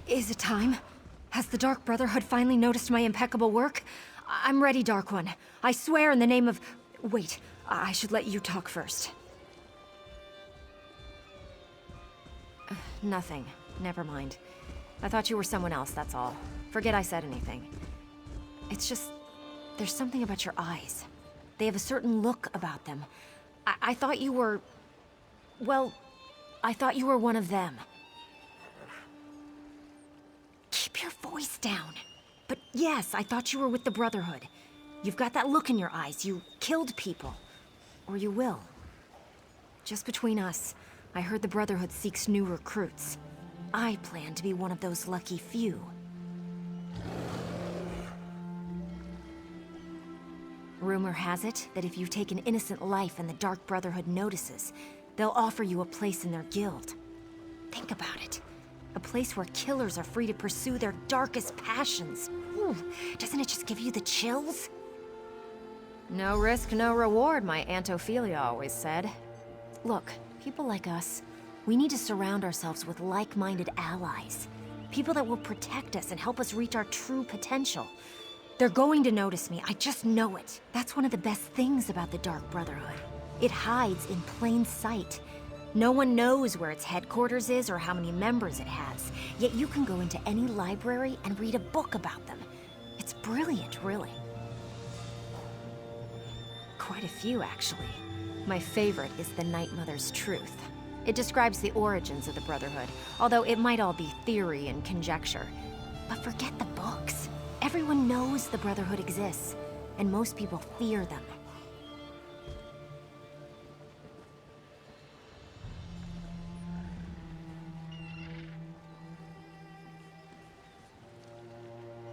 Is it time? Has the Dark Brotherhood finally noticed my impeccable work? I'm ready, Dark One. I swear in the name of... Wait, I should let you talk first. Nothing. Never mind. I thought you were someone else, that's all. Forget I said anything. It's just... there's something about your eyes. They have a certain look about them. I thought you were... well, I thought you were one of them. Keep your voice down. But yes, I thought you were with the Brotherhood. You've got that look in your eyes. You killed people. Or you will. Just between us, I heard the Brotherhood seeks new recruits. I plan to be one of those lucky few. Rumor has it that if you take an innocent life and the Dark Brotherhood notices, they'll offer you a place in their guild. Think about it. A place where killers are free to pursue their darkest passions. Ooh, doesn't it just give you the chills? No risk, no reward, my Aunt Ophelia always said. Look, people like us, we need to surround ourselves with like-minded allies. People that will protect us and help us reach our true potential. They're going to notice me, I just know it. That's one of the best things about the Dark Brotherhood. It hides in plain sight. No one knows where its headquarters is or how many members it has, yet you can go into any library and read a book about them. It's brilliant, really. Quite a few, actually. My favorite is The Night Mother's Truth. It describes the origins of the Brotherhood, although it might all be theory and conjecture. But forget the books. Everyone knows the Brotherhood exists, and most people fear them.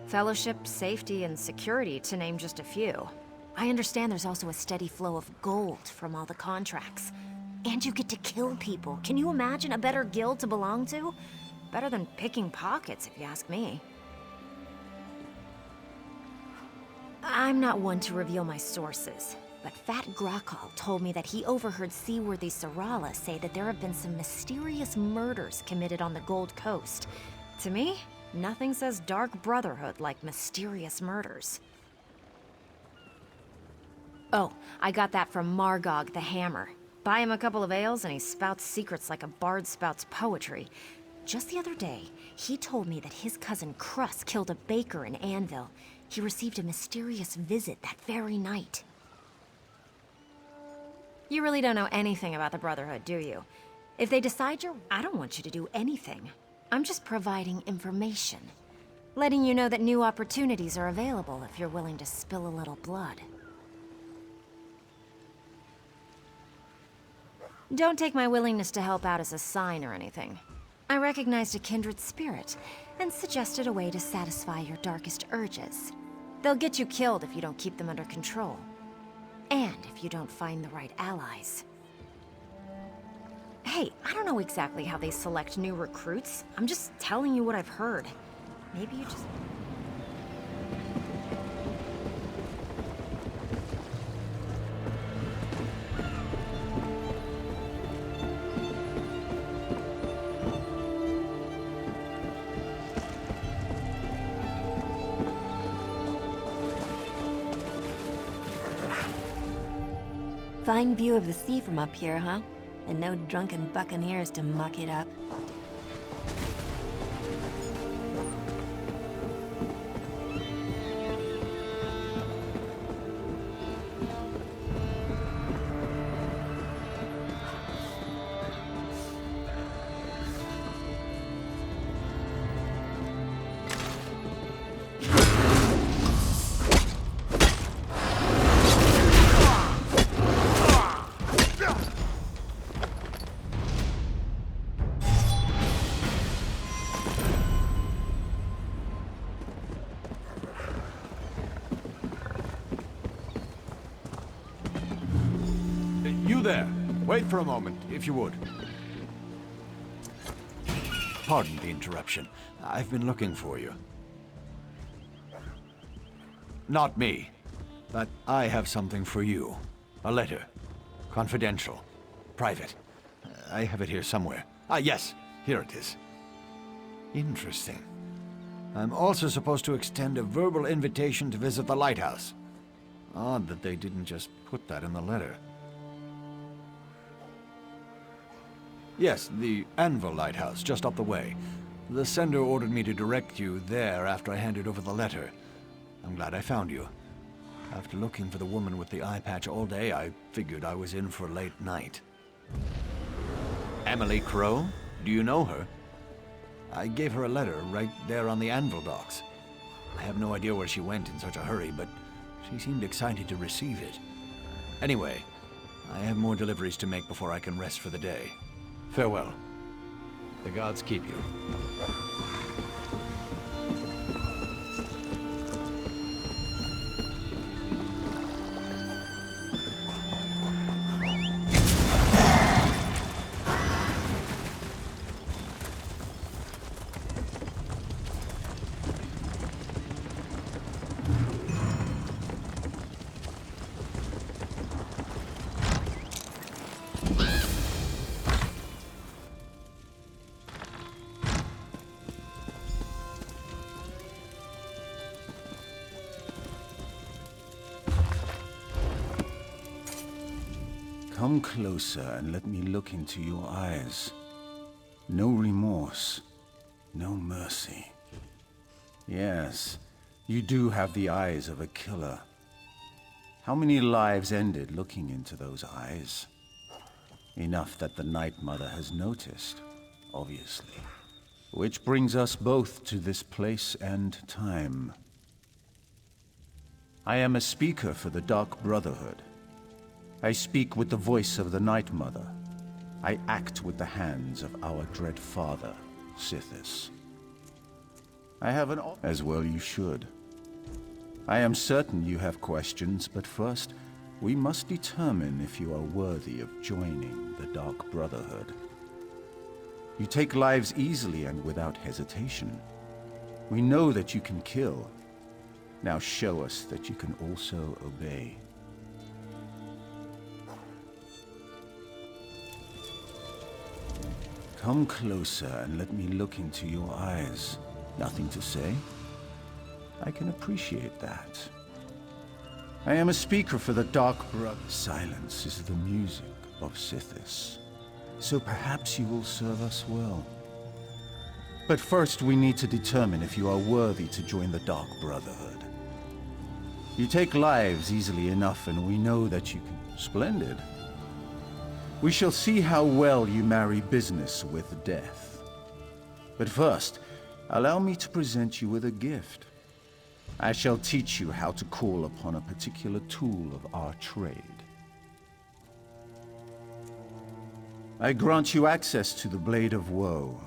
Fellowship, safety, and security, to name just a few. I understand there's also a steady flow of gold from all the contracts. And you get to kill people. Can you imagine a better guild to belong to? Better than picking pockets, if you ask me. I'm not one to reveal my sources, but Fat Grakal told me that he overheard seaworthy Sarala say that there have been some mysterious murders committed on the Gold Coast. To me, nothing says Dark Brotherhood like mysterious murders. Oh, I got that from Margog the Hammer. Buy him a couple of ales and he spouts secrets like a bard spouts poetry. Just the other day, he told me that his cousin Crus killed a baker in Anvil. He received a mysterious visit that very night. You really don't know anything about the Brotherhood, do you? If they decide I don't want you to do anything. I'm just providing information. Letting you know that new opportunities are available if you're willing to spill a little blood. Don't take my willingness to help out as a sign or anything. I recognized a kindred spirit and suggested a way to satisfy your darkest urges. They'll get you killed if you don't keep them under control. And if you don't find the right allies. Hey, I don't know exactly how they select new recruits. I'm just telling you what I've heard. Maybe you just... Fine view of the sea from up here, huh? And no drunken buccaneers to muck it up. You there. Wait for a moment, if you would. Pardon the interruption. I've been looking for you. Not me, but I have something for you. A letter. Confidential. Private. I have it here somewhere. Ah, yes. Here it is. Interesting. I'm also supposed to extend a verbal invitation to visit the lighthouse. Odd that they didn't just put that in the letter. Yes, the Anvil Lighthouse, just up the way. The sender ordered me to direct you there after I handed over the letter. I'm glad I found you. After looking for the woman with the eye patch all day, I figured I was in for a late night. Emily Crow? Do you know her? I gave her a letter right there on the Anvil docks. I have no idea where she went in such a hurry, but she seemed excited to receive it. Anyway, I have more deliveries to make before I can rest for the day. Farewell. The gods keep you. Come closer and let me look into your eyes. No remorse, no mercy. Yes, you do have the eyes of a killer. How many lives ended looking into those eyes? Enough that the Night Mother has noticed, obviously. Which brings us both to this place and time. I am a speaker for the Dark Brotherhood. I speak with the voice of the Night Mother. I act with the hands of our dread father, Sithis. I have an... As well you should. I am certain you have questions, but first, we must determine if you are worthy of joining the Dark Brotherhood. You take lives easily and without hesitation. We know that you can kill. Now show us that you can also obey. Come closer and let me look into your eyes. Nothing to say? I can appreciate that. I am a speaker for the Dark Brotherhood. Silence is the music of Sithis. So perhaps you will serve us well. But first we need to determine if you are worthy to join the Dark Brotherhood. You take lives easily enough, and we know that you can... Splendid. We shall see how well you marry business with death. But first, allow me to present you with a gift. I shall teach you how to call upon a particular tool of our trade. I grant you access to the Blade of Woe,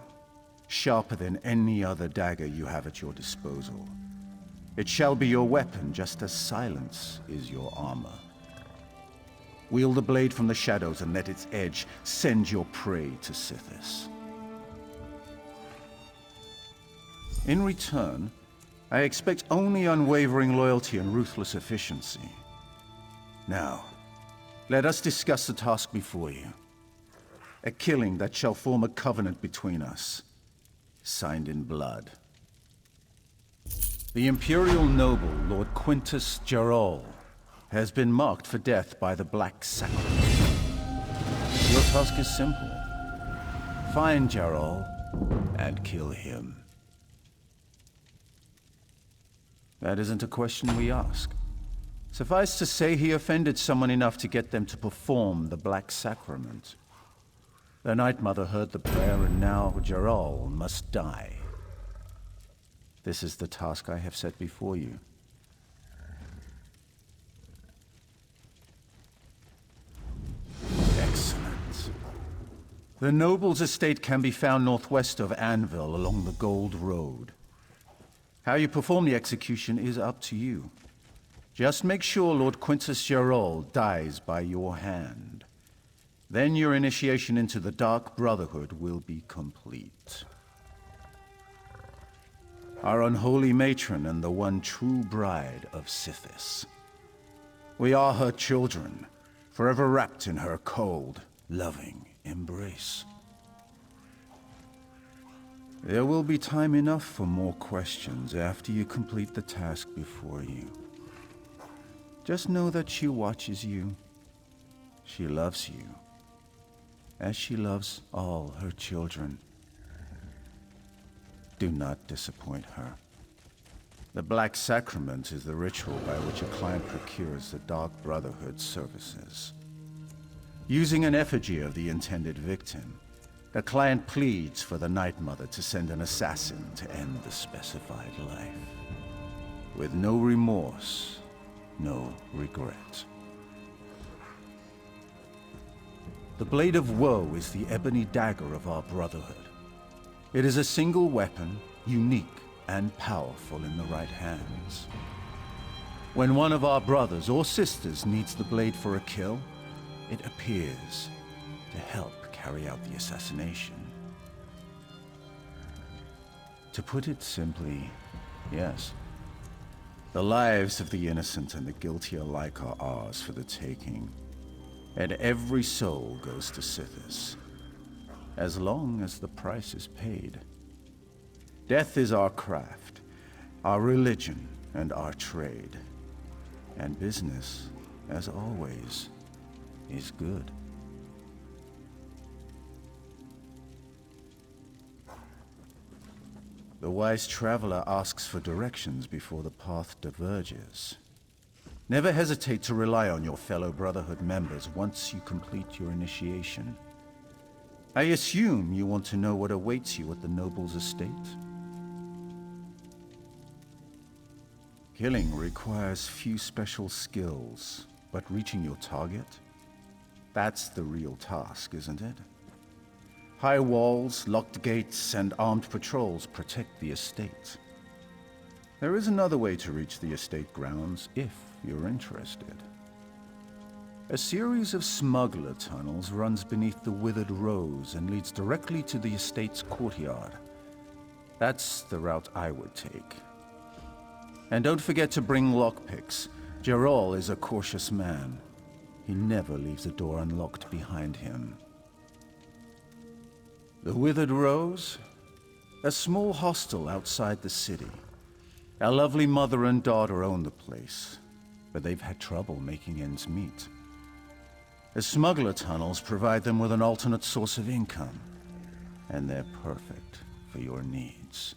sharper than any other dagger you have at your disposal. It shall be your weapon, just as silence is your armor. Wield the blade from the shadows and let its edge send your prey to Sithis. In return, I expect only unwavering loyalty and ruthless efficiency. Now, let us discuss the task before you. A killing that shall form a covenant between us, signed in blood. The Imperial noble, Lord Quintus Gerol, has been marked for death by the Black Sacrament. Your task is simple. Find Gerol and kill him. That isn't a question we ask. Suffice to say, he offended someone enough to get them to perform the Black Sacrament. The Night Mother heard the prayer, and now Gerol must die. This is the task I have set before you. Excellent. The noble's estate can be found northwest of Anvil along the Gold Road. How you perform the execution is up to you. Just make sure Lord Quintus Gerol dies by your hand. Then your initiation into the Dark Brotherhood will be complete. Our unholy matron and the one true bride of Sithis. We are her children, forever wrapped in her cold, loving embrace. There will be time enough for more questions after you complete the task before you. Just know that she watches you. She loves you, as she loves all her children. Do not disappoint her. The Black Sacrament is the ritual by which a client procures the Dark Brotherhood's services. Using an effigy of the intended victim, the client pleads for the Night Mother to send an assassin to end the specified life. With no remorse, no regret. The Blade of Woe is the ebony dagger of our Brotherhood. It is a single weapon, unique and powerful in the right hands. When one of our brothers or sisters needs the blade for a kill, it appears to help carry out the assassination. To put it simply, yes. The lives of the innocent and the guilty alike are ours for the taking. And every soul goes to Sithis, as long as the price is paid. Death is our craft, our religion, and our trade. And business, as always, is good. The wise traveler asks for directions before the path diverges. Never hesitate to rely on your fellow Brotherhood members once you complete your initiation. I assume you want to know what awaits you at the noble's estate? Killing requires few special skills, but reaching your target? That's the real task, isn't it? High walls, locked gates, and armed patrols protect the estate. There is another way to reach the estate grounds, if you're interested. A series of smuggler tunnels runs beneath the Withered Rose and leads directly to the estate's courtyard. That's the route I would take. And don't forget to bring lockpicks. Gerol is a cautious man. He never leaves a door unlocked behind him. The Withered Rose? A small hostel outside the city. Our lovely mother and daughter own the place, but they've had trouble making ends meet. The smuggler tunnels provide them with an alternate source of income, and they're perfect for your needs.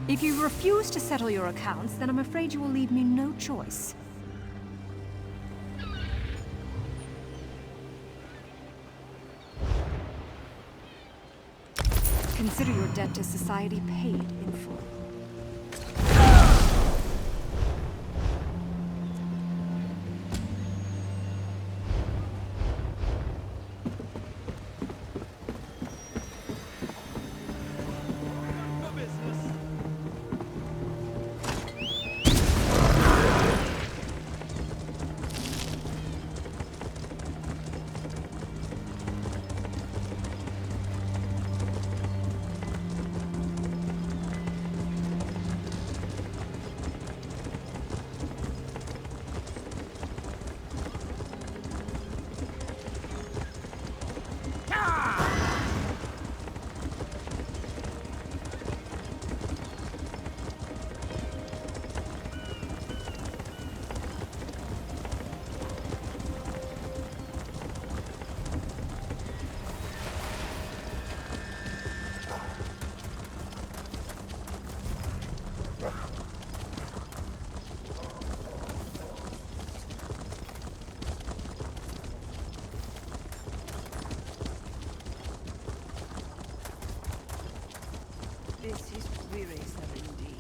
If you refuse to settle your accounts, then I'm afraid you will leave me no choice. Consider your debt to society paid in full. This is wearisome indeed.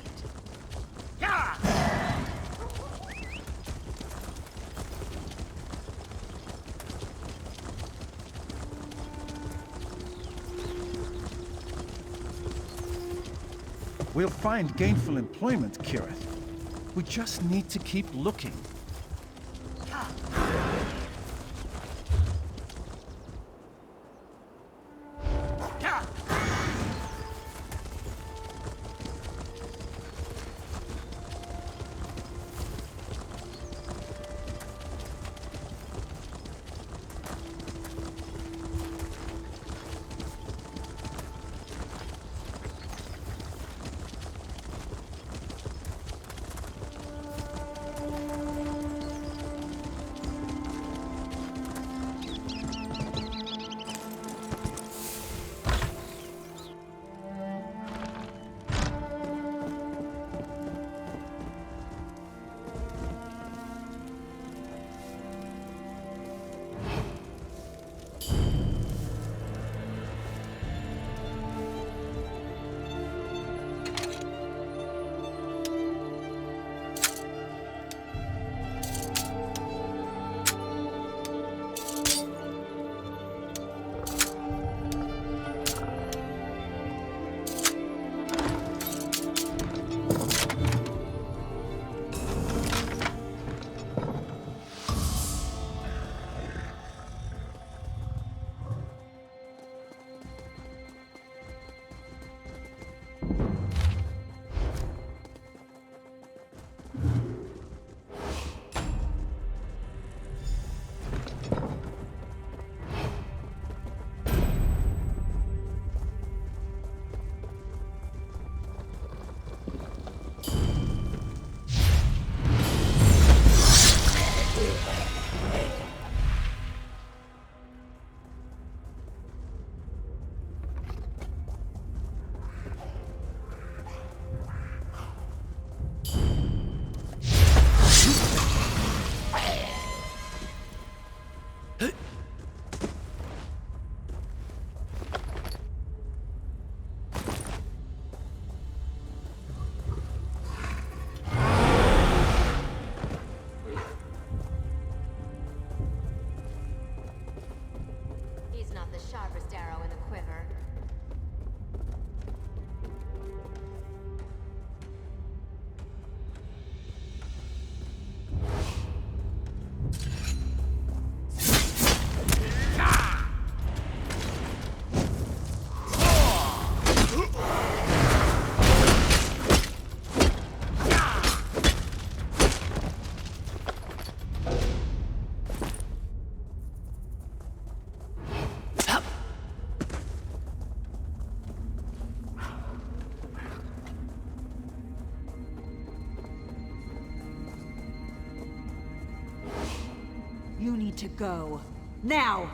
We'll find gainful employment, Kirith. We just need to keep looking. He's not the sharpest arrow in the quiver. You need to go. Now!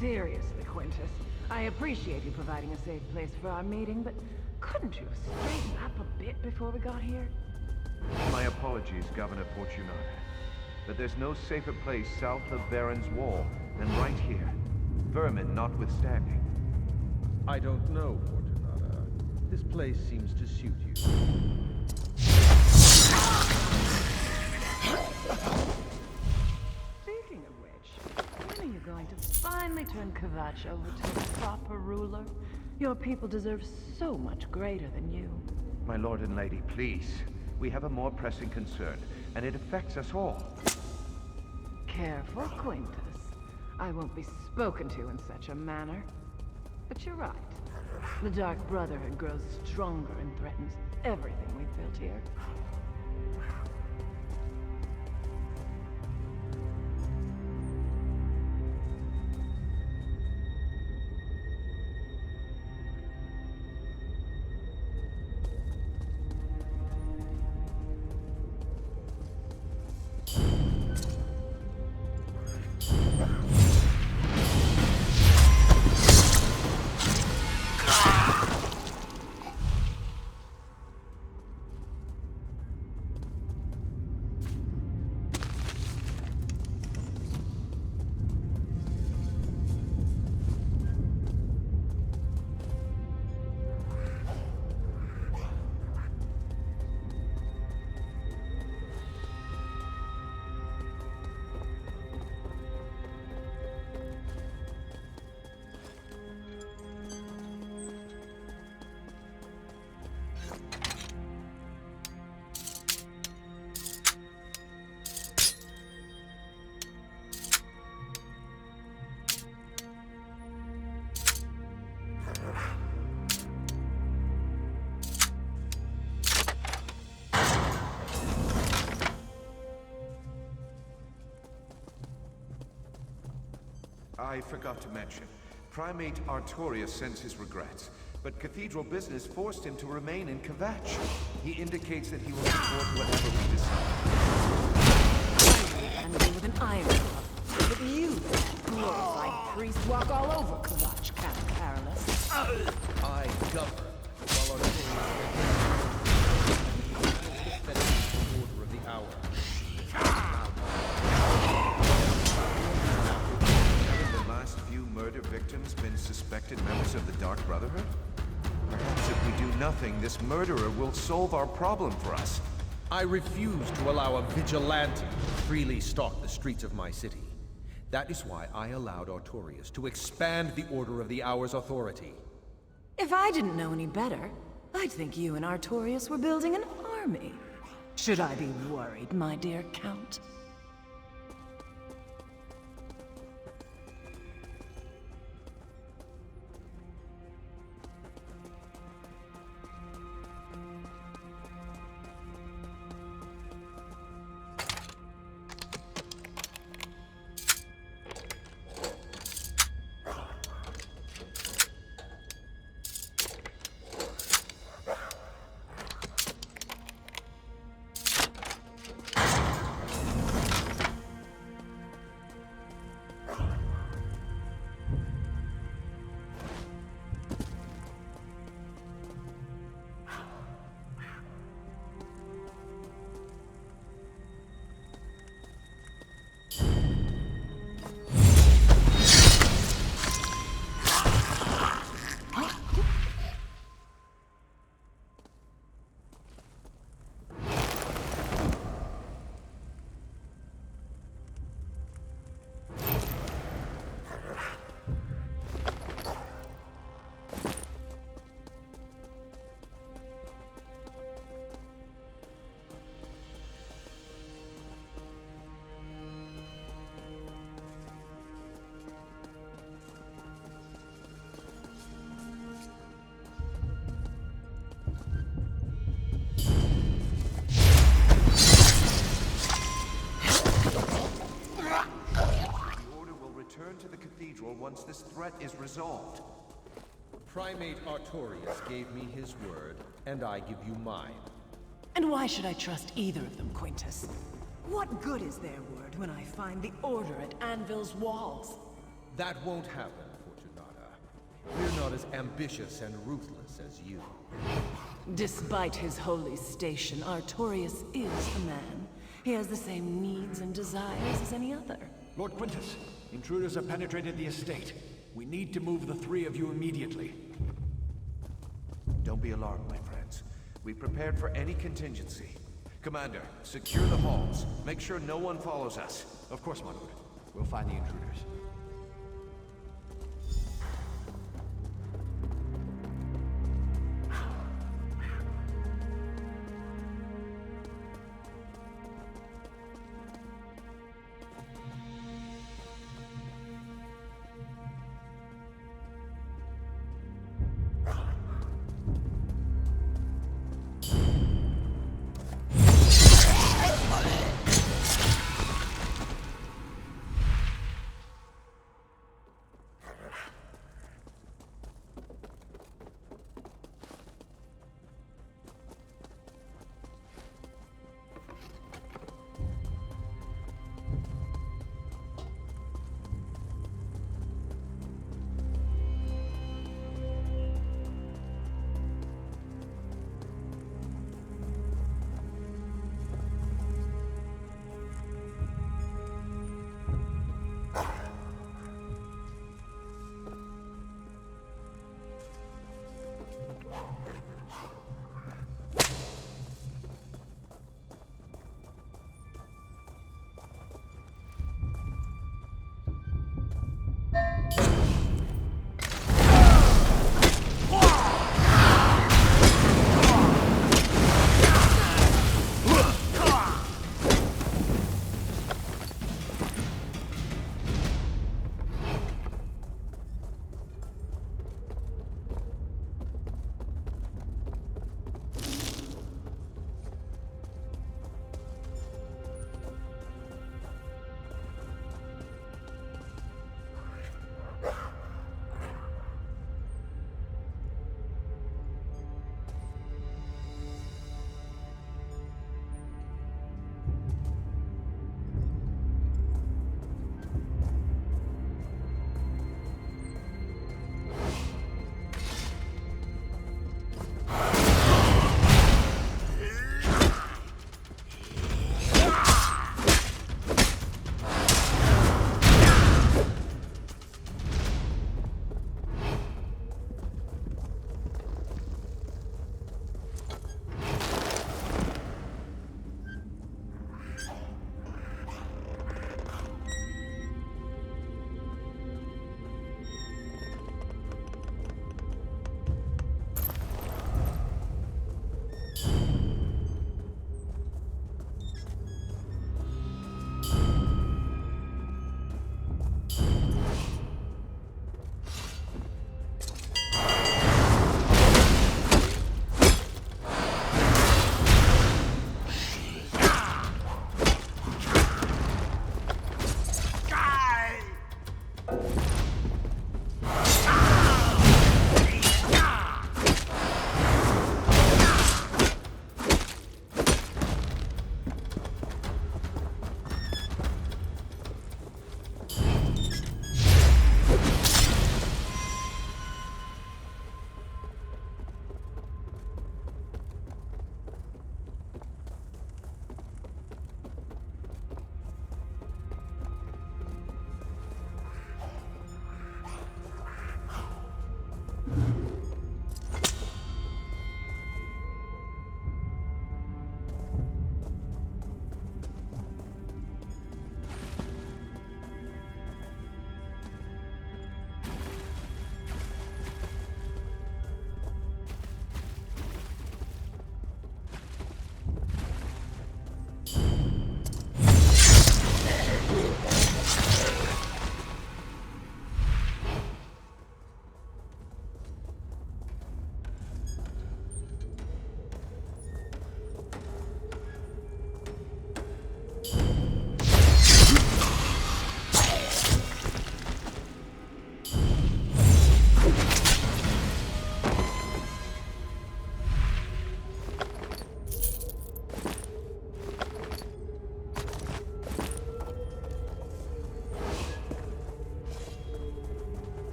Seriously, Quintus, I appreciate you providing a safe place for our meeting, but couldn't you have straightened up a bit before we got here? My apologies, Governor Fortunato. But there's no safer place south of Baron's Wall than right here. Vermin notwithstanding. I don't know, Fortunata. This place seems to suit you. Speaking of which, when are you going to finally turn Kvatch over to a proper ruler? Your people deserve so much greater than you. My lord and lady, please. We have a more pressing concern, and it affects us all. Careful, Quintus. I won't be spoken to in such a manner. But you're right. The Dark Brotherhood grows stronger and threatens everything we've built here. I forgot to mention, Primate Artorius sends his regrets, but Cathedral business forced him to remain in Kvatch. He indicates that he will support whatever we decide. And me with an iron club. But you, glorified priest, walk all over Kvatch, Count Carolus. I govern, while the order of the hour. The last few murder victims been suspected members of the Dark Brotherhood? Perhaps if we do nothing, this murderer will solve our problem for us. I refuse to allow a vigilante to freely stalk the streets of my city. That is why I allowed Artorius to expand the Order of the Hour's authority. If I didn't know any better, I'd think you and Artorius were building an army. Should I be worried, my dear Count? Once this threat is resolved. Primate Artorius gave me his word, and I give you mine. And why should I trust either of them, Quintus? What good is their word when I find the Order at Anvil's walls? That won't happen, Fortunata. We're not as ambitious and ruthless as you. Despite his holy station, Artorias is a man. He has the same needs and desires as any other. Lord Quintus, intruders have penetrated the estate. We need to move the three of you immediately. Don't be alarmed, my friends. We prepared for any contingency. Commander, secure the halls. Make sure no one follows us. Of course, my lord. We'll find the intruders.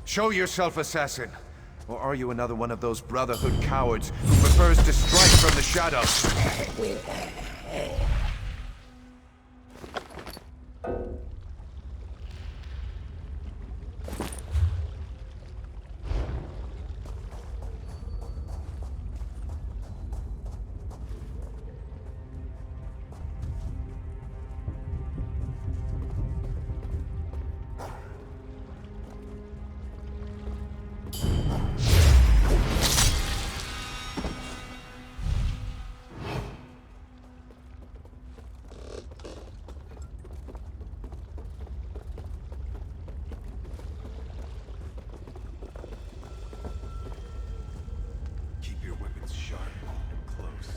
Show yourself, assassin! Or are you another one of those Brotherhood cowards who prefers to strike from the shadows? Keep your weapons sharp and close.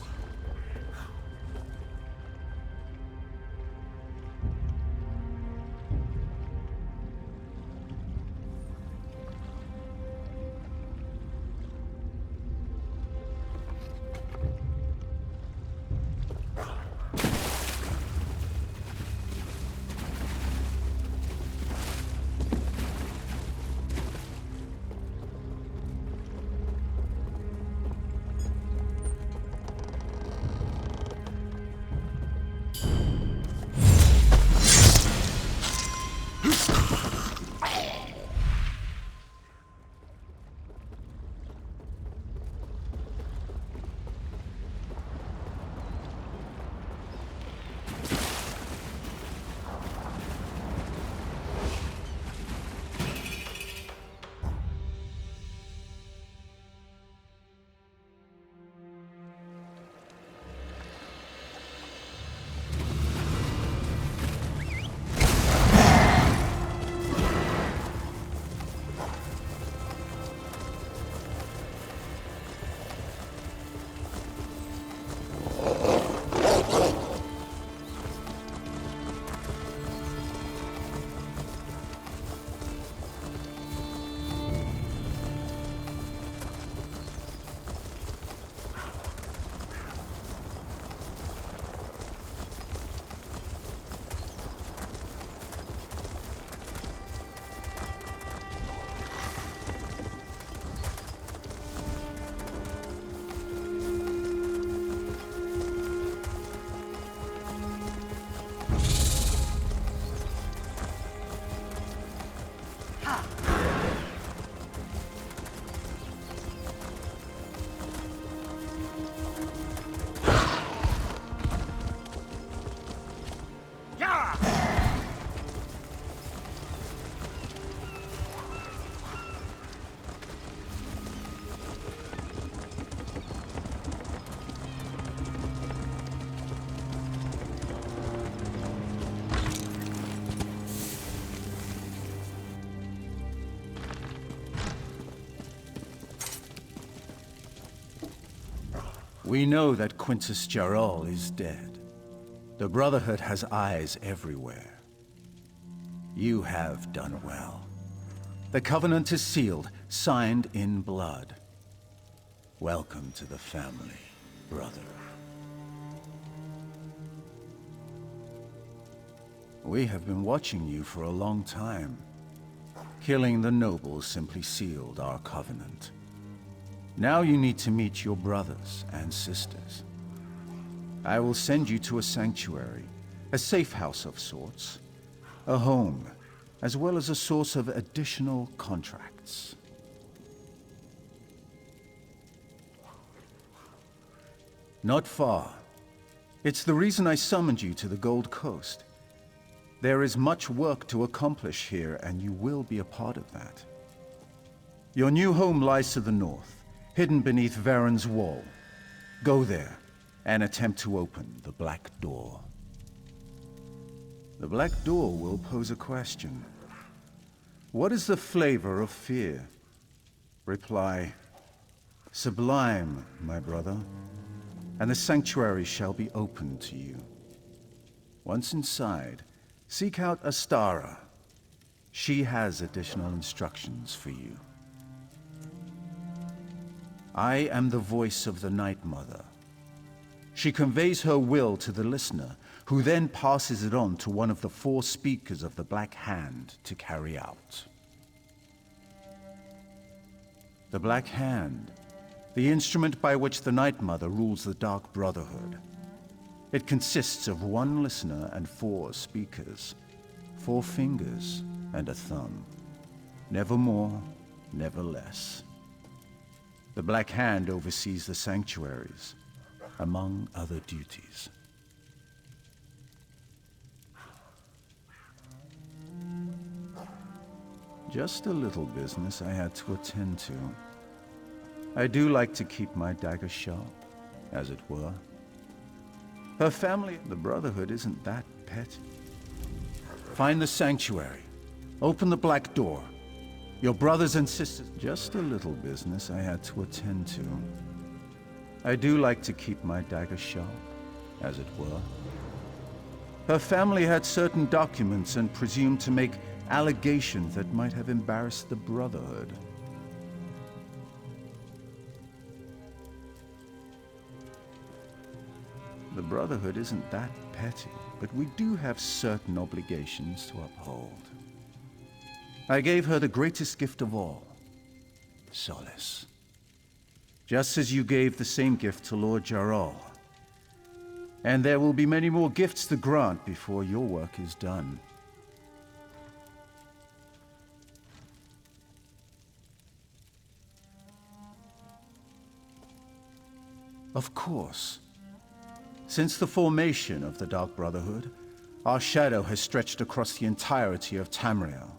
We know that Quintus Jarol is dead. The Brotherhood has eyes everywhere. You have done well. The Covenant is sealed, signed in blood. Welcome to the family, brother. We have been watching you for a long time. Killing the nobles simply sealed our covenant. Now you need to meet your brothers and sisters. I will send you to a sanctuary, a safe house of sorts, a home, as well as a source of additional contracts. Not far. It's the reason I summoned you to the Gold Coast. There is much work to accomplish here, and you will be a part of that. Your new home lies to the north, hidden beneath Varen's wall. Go there, and attempt to open the Black Door. The Black Door will pose a question. What is the flavor of fear? Reply, sublime, my brother, and the sanctuary shall be open to you. Once inside, seek out Astara. She has additional instructions for you. I am the voice of the Night Mother. She conveys her will to the listener, who then passes it on to one of the 4 speakers of the Black Hand to carry out. The Black Hand, the instrument by which the Night Mother rules the Dark Brotherhood. It consists of 1 listener and 4 speakers, 4 fingers and a thumb. Never more, never less. The Black Hand oversees the sanctuaries, among other duties. Just a little business I had to attend to. I do like to keep my dagger sharp, as it were. Her family, the Brotherhood, isn't that petty. Find the sanctuary. Open the black door. Your brothers and sisters... Just a little business I had to attend to. I do like to keep my dagger sharp, as it were. Her family had certain documents and presumed to make allegations that might have embarrassed the Brotherhood. The Brotherhood isn't that petty, but we do have certain obligations to uphold. I gave her the greatest gift of all, solace. Just as you gave the same gift to Lord Jarrell. And there will be many more gifts to grant before your work is done. Of course. Since the formation of the Dark Brotherhood, our shadow has stretched across the entirety of Tamriel.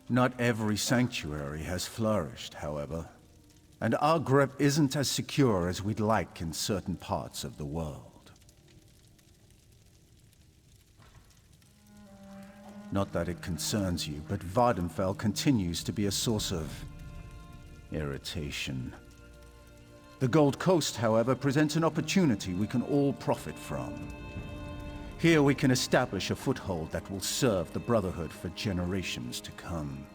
Not every sanctuary has flourished, however, and our grip isn't as secure as we'd like in certain parts of the world. Not that it concerns you, but Vardenfell continues to be a source of irritation. The Gold Coast, however, presents an opportunity we can all profit from. Here we can establish a foothold that will serve the Brotherhood for generations to come.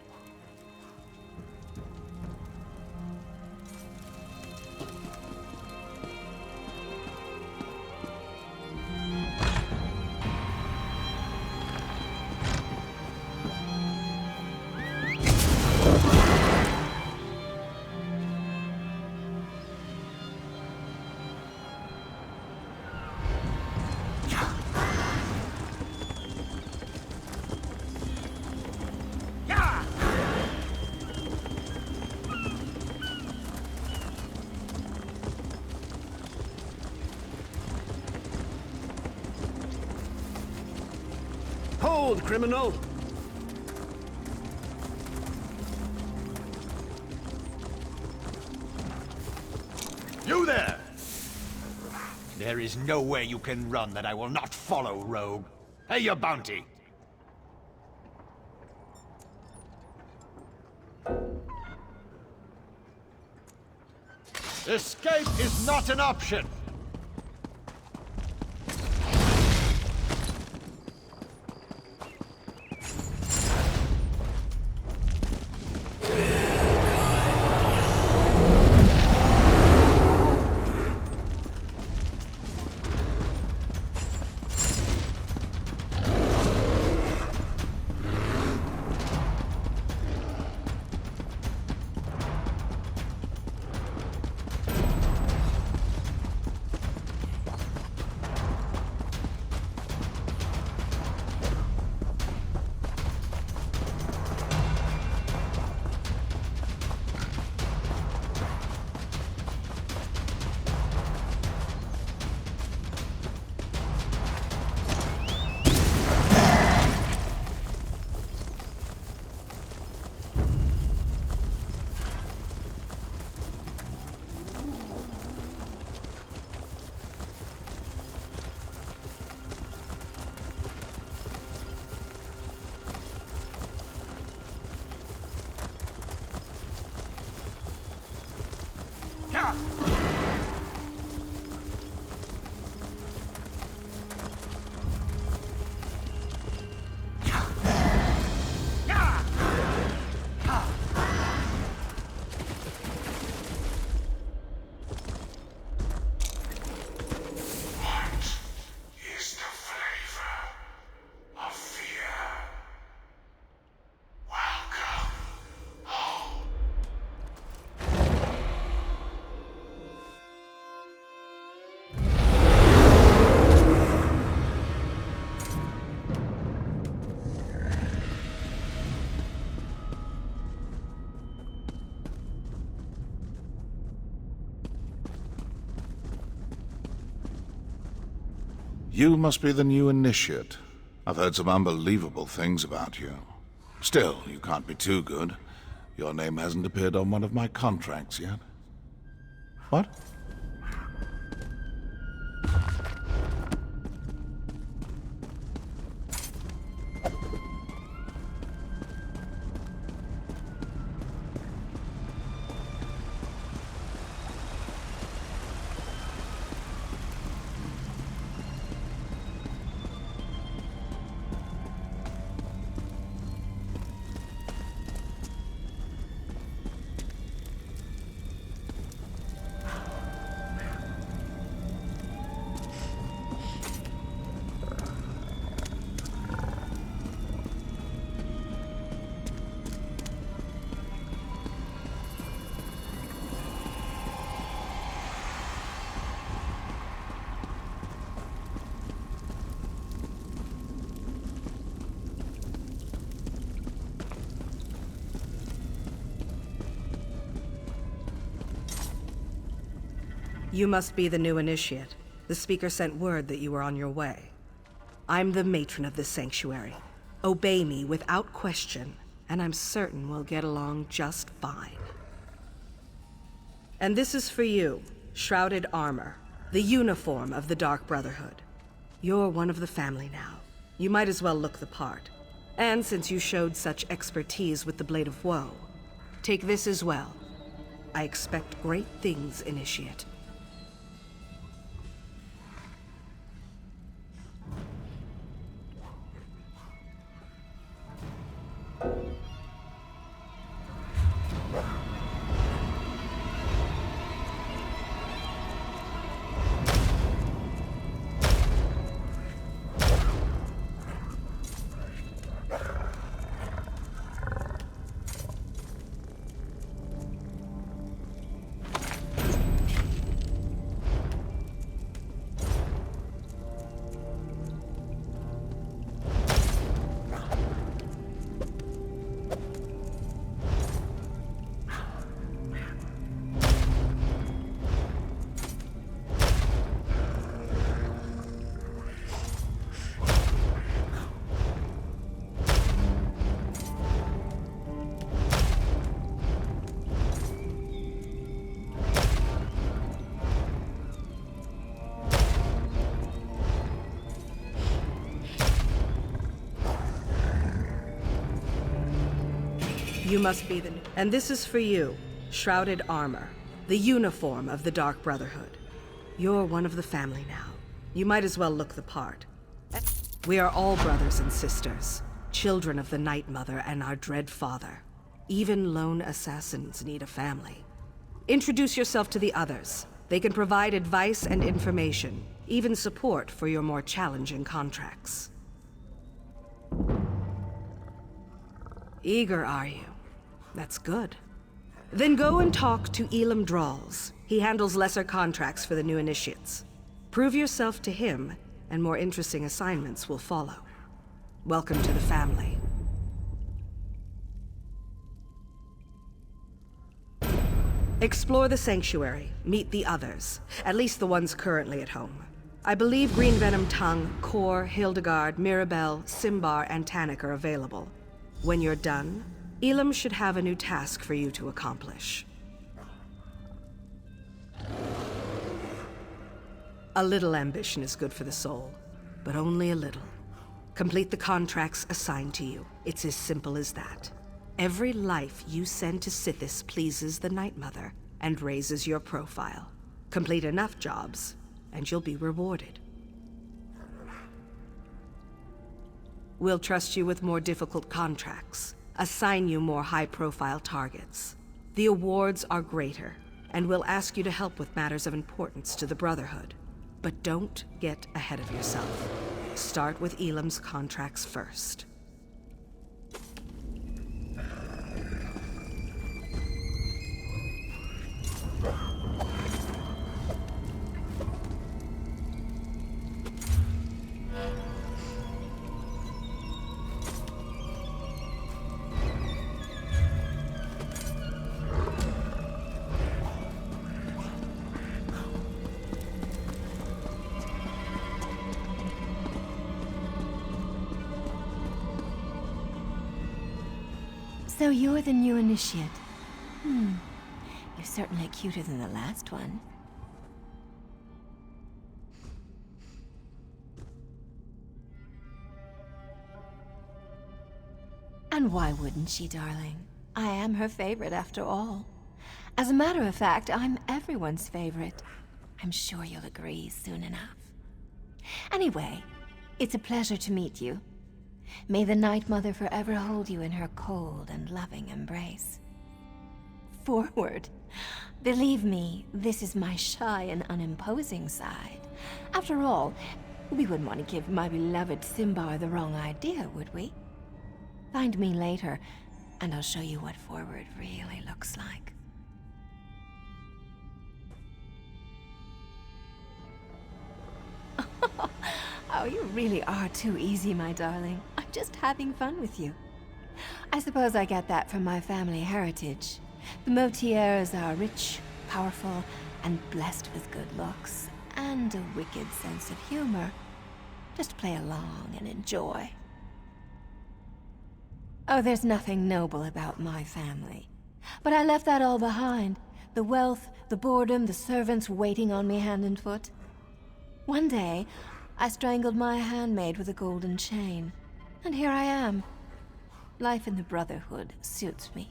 Hold, criminal! You there! There is nowhere you can run that I will not follow, rogue. Pay your bounty! Escape is not an option! You must be the new initiate. I've heard some unbelievable things about you. Still, you can't be too good. Your name hasn't appeared on one of my contracts yet. What? You must be the new initiate. The speaker sent word that you were on your way. I'm the matron of this sanctuary. Obey me without question, and I'm certain we'll get along just fine. And this is for you, Shrouded Armor, the uniform of the Dark Brotherhood. You're one of the family now. You might as well look the part. And since you showed such expertise with the Blade of Woe, take this as well. I expect great things, Initiate. You must be the new... And this is for you, Shrouded Armor, the uniform of the Dark Brotherhood. You're one of the family now. You might as well look the part. We are all brothers and sisters, children of the Night Mother and our dread father. Even lone assassins need a family. Introduce yourself to the others. They can provide advice and information, even support for your more challenging contracts. Eager, are you? That's good. Then go and talk to Elam Drawls. He handles lesser contracts for the new initiates. Prove yourself to him, and more interesting assignments will follow. Welcome to the family. Explore the sanctuary, meet the others, at least the ones currently at home. I believe Green Venom Tongue, Kor, Hildegard, Mirabelle, Simbar, and Tannic are available. When you're done, Elam should have a new task for you to accomplish. A little ambition is good for the soul, but only a little. Complete the contracts assigned to you. It's as simple as that. Every life you send to Sithis pleases the Night Mother and raises your profile. Complete enough jobs, and you'll be rewarded. We'll trust you with more difficult contracts, assign you more high-profile targets. The awards are greater, and we'll ask you to help with matters of importance to the Brotherhood. But don't get ahead of yourself. Start with Elam's contracts first. So you're the new initiate. You're certainly cuter than the last one. And why wouldn't she, darling? I am her favorite after all. As a matter of fact, I'm everyone's favorite. I'm sure you'll agree soon enough. Anyway, it's a pleasure to meet you. May the Night Mother forever hold you in her cold and loving embrace. Forward. Believe me, this is my shy and unimposing side. After all, we wouldn't want to give my beloved Simbar the wrong idea, would we? Find me later, and I'll show you what forward really looks like. Oh, you really are too easy, my darling. I'm just having fun with you. I suppose I get that from my family heritage. The Motiers are rich, powerful, and blessed with good looks, and a wicked sense of humor. Just play along and enjoy. Oh, there's nothing noble about my family. But I left that all behind. The wealth, the boredom, the servants waiting on me hand and foot. One day, I strangled my handmaid with a golden chain. And here I am. Life in the Brotherhood suits me.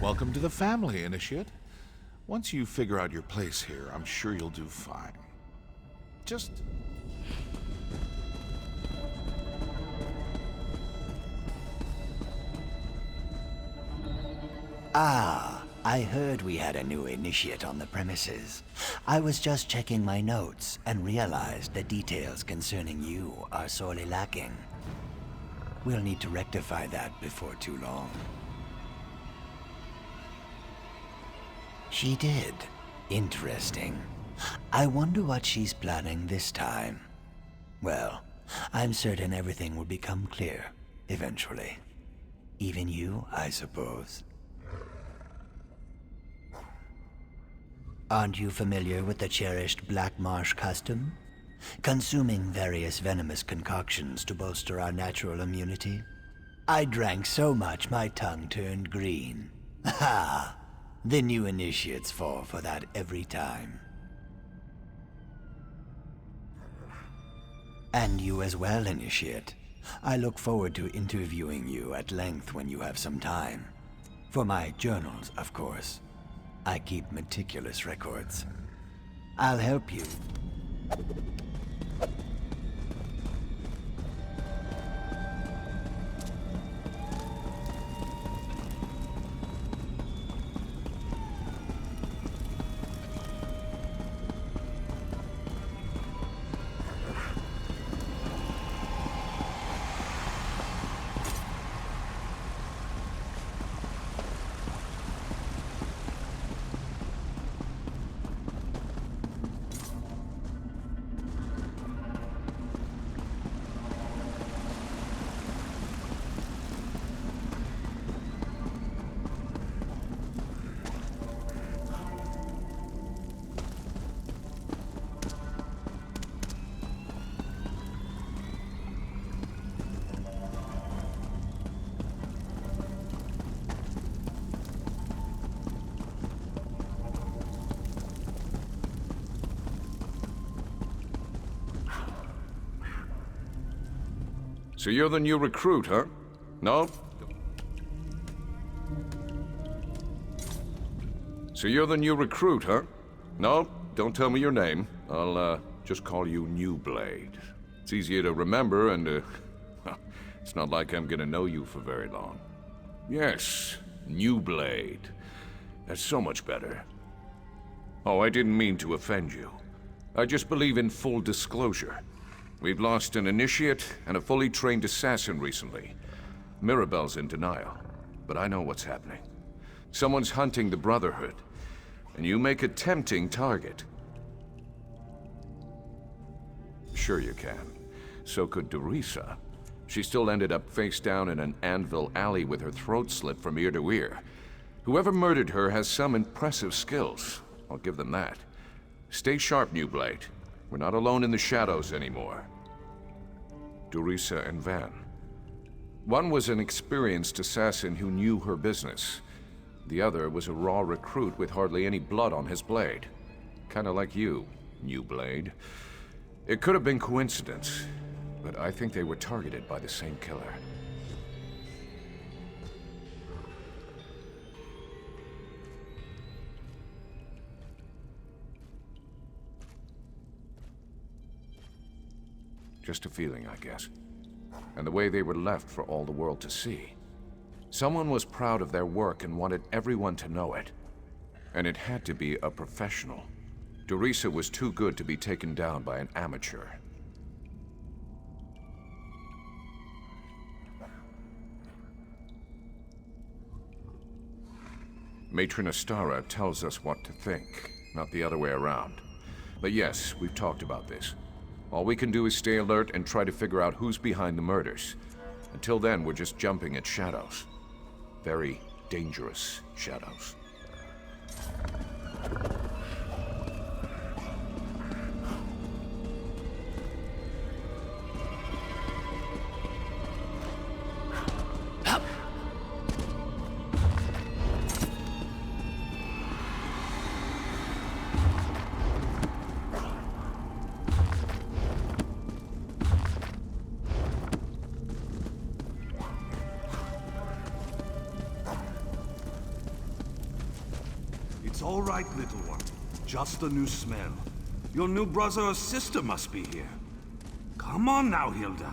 Welcome to the family, Initiate. Once you figure out your place here, I'm sure you'll do fine. Just... Ah, I heard we had a new initiate on the premises. I was just checking my notes and realized the details concerning you are sorely lacking. We'll need to rectify that before too long. She did. Interesting. I wonder what she's planning this time. Well, I'm certain everything will become clear, eventually. Even you, I suppose. Aren't you familiar with the cherished Black Marsh custom? Consuming various venomous concoctions to bolster our natural immunity? I drank so much my tongue turned green. Ha! The new initiates fall for that every time. And you as well, Initiate. I look forward to interviewing you at length when you have some time. For my journals, of course. I keep meticulous records. I'll help you. So you're the new recruit, huh? No? So you're the new recruit, huh? No, don't tell me your name. I'll, just call you New Blade. It's easier to remember, and, it's not like I'm gonna know you for very long. Yes, New Blade. That's so much better. Oh, I didn't mean to offend you. I just believe in full disclosure. We've lost an initiate and a fully trained assassin recently. Mirabelle's in denial, but I know what's happening. Someone's hunting the Brotherhood, and you make a tempting target. Sure you can. So could Derisa. She still ended up face down in an anvil alley with her throat slit from ear to ear. Whoever murdered her has some impressive skills. I'll give them that. Stay sharp, New Blade. We're not alone in the shadows anymore. Dorisa and Van. One was an experienced assassin who knew her business. The other was a raw recruit with hardly any blood on his blade. Kinda like you, new blade. It could have been coincidence, but I think they were targeted by the same killer. Just a feeling, I guess. And the way they were left for all the world to see. Someone was proud of their work and wanted everyone to know it. And it had to be a professional. Dorisa was too good to be taken down by an amateur. Matron Astara tells us what to think, not the other way around. But yes, we've talked about this. All we can do is stay alert and try to figure out who's behind the murders. Until then, we're just jumping at shadows. Very dangerous shadows. It's all right, little one. Just a new smell. Your new brother or sister must be here. Come on now, Hilda.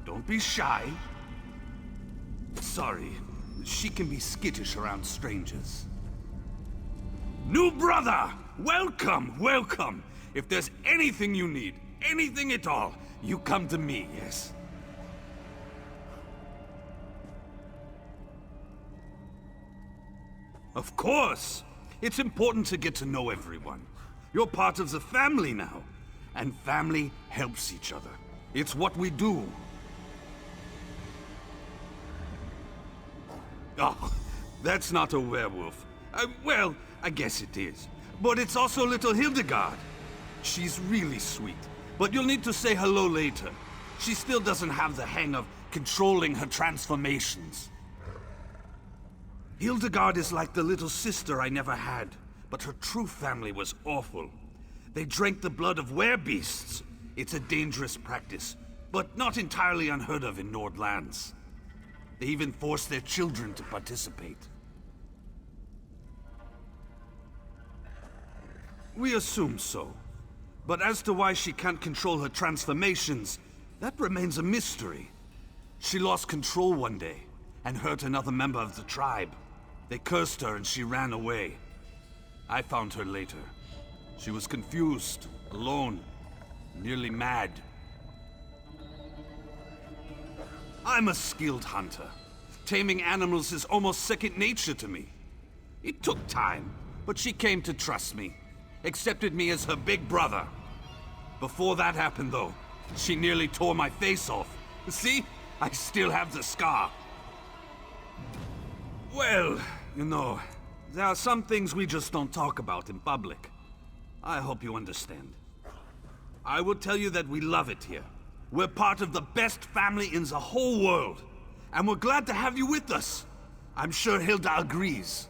Don't be shy. Sorry, she can be skittish around strangers. New brother! Welcome, welcome! If there's anything you need, anything at all, you come to me, yes? Of course! It's important to get to know everyone. You're part of the family now, and family helps each other. It's what we do. Oh, that's not a werewolf. Well, I guess it is. But it's also little Hildegard. She's really sweet, but you'll need to say hello later. She still doesn't have the hang of controlling her transformations. Hildegard is like the little sister I never had, but her true family was awful. They drank the blood of werebeasts. It's a dangerous practice, but not entirely unheard of in Nordlands. They even forced their children to participate. We assume so. But as to why she can't control her transformations, that remains a mystery. She lost control one day, and hurt another member of the tribe. They cursed her and she ran away. I found her later. She was confused, alone, nearly mad. I'm a skilled hunter. Taming animals is almost second nature to me. It took time, but she came to trust me. Accepted me as her big brother. Before that happened, though, she nearly tore my face off. See? I still have the scar. Well, you know, there are some things we just don't talk about in public. I hope you understand. I will tell you that we love it here. We're part of the best family in the whole world. And we're glad to have you with us. I'm sure Hilda agrees.